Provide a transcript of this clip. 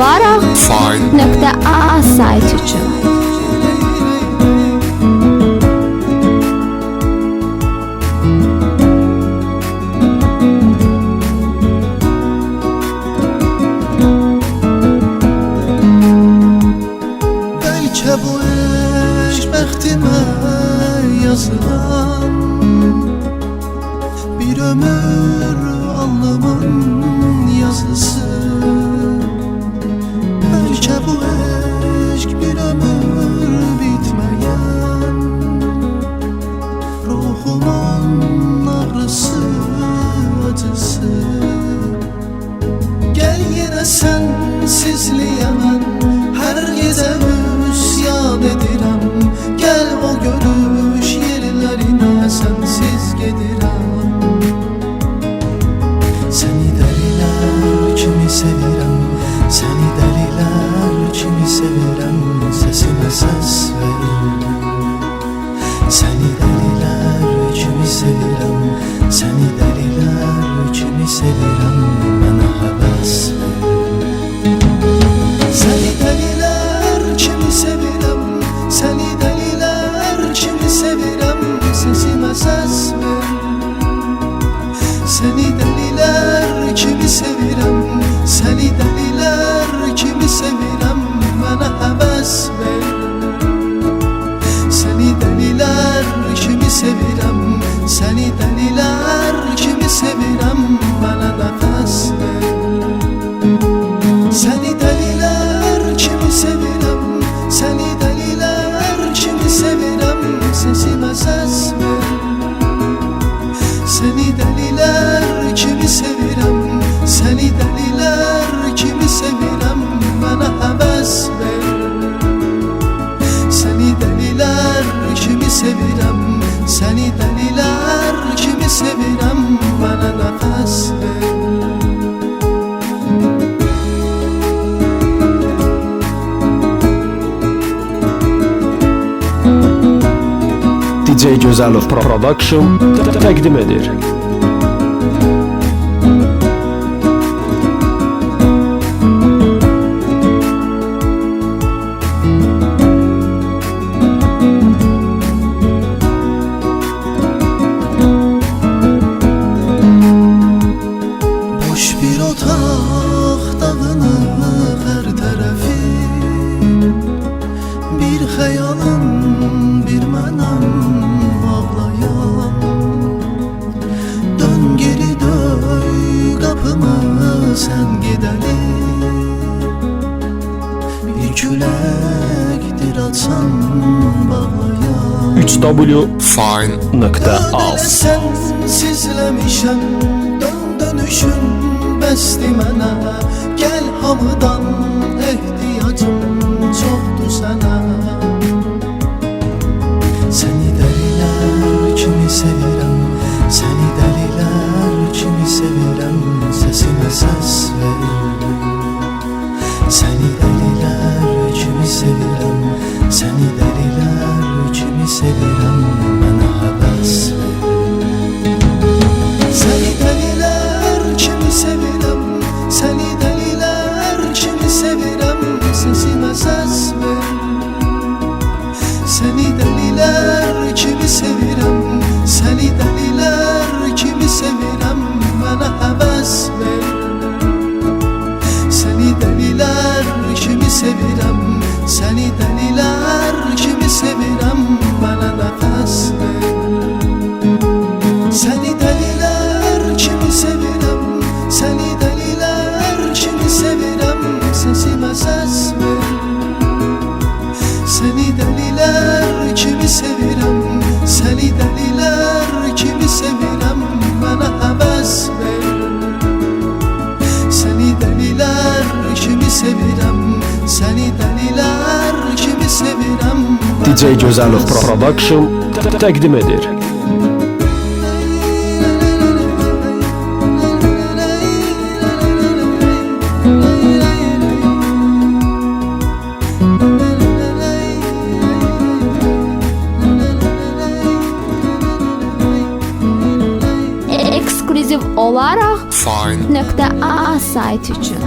olaraq Fine.a saytı üçün. Bəlkə bu eşq bəxtimə yazılan bir ömür alnımın yazısı. Bəlkə bu eşq bir ömür bitməyən ruhumun ağrısı, acısı. Gəl yenə sənsizliyə mən hər gecə üsyan edirəm. Gəl o görüş yerlərinə sənsiz gedirəm. Səni dəlilər kimi sevirəm, səni dəlilər kimi sevirəm. Səsimə səs ver. Səni dəlilər kimi sevirəm, səni dəlilər kimi sevirəm. Mənə həvəs ver. Səni dəlilər kimi sevirəm, səni dəlilər kimi sevirəm. Səsimə səs ver. Səni dəlilər kimi sevirəm, səni dəlilər kimi sevirəm. Mənə həvəs ver. Səni dəlilər kimi sevirəm, səni dəlilər kimi sevirəm. Mənə nəfəs ver. Səni dəlilər kimi sevirəm, səni dəlilər kimi sevirəm. Səsimə səs ver. Səni dəlilər kimi sevirəm, səni dəlilər kimi sevirəm. Mənə həvəs ver. Səni dəlilər kimi sevirəm, səni dəlilər kimi sevirəm. Mənə nəfəs ver. DJ Gözəlov Production təqdim edir. Boş bir otaq dağınıq hər tərəfi, bir xəyalın, bir mənəm ağlayan. Dön geri döy qapımı sən gedəli, bir küləkdir açan bağlayan. 3W Fine.a Sənsizləmişəm, dönüşün bəsdi mənə. Gəl hamıdan ehtiyacım çoxdur sənə. Səni dəlilər kimi sevirəm, səni dəlilər kimi sevirəm. Səsimə səs ver. Səni dəlilər kimi sevirəm, səni dəlilər kimi sevirəm. Mənə həvəs ver. Səni dəlilər kimi sevirəm, səni dəlilər kimi sevirəm. Səsimə səs ver. Səni dəlilər kimi sevirəm, səni dəlilər kimi sevirəm. Mənə həvəs ver. Səni dəlilər kimi sevirəm, səni dəlilər kimi sevirəm. Mənə nəfəs ver. Səni dəlilər kimi sevirəm, səni dəlilər kimi sevirəm. Səsimə səs ver. Səni dəlilər kimi sevirəm, səni dəlilər kimi sevirəm. Mənə həvəs ver. Səni dəlilər kimi sevirəm, səni dəlilər kimi sevirəm. DJ Gözəlov Production təqdim edir. Ekskluziv olaraq Fine.a saytı üçün.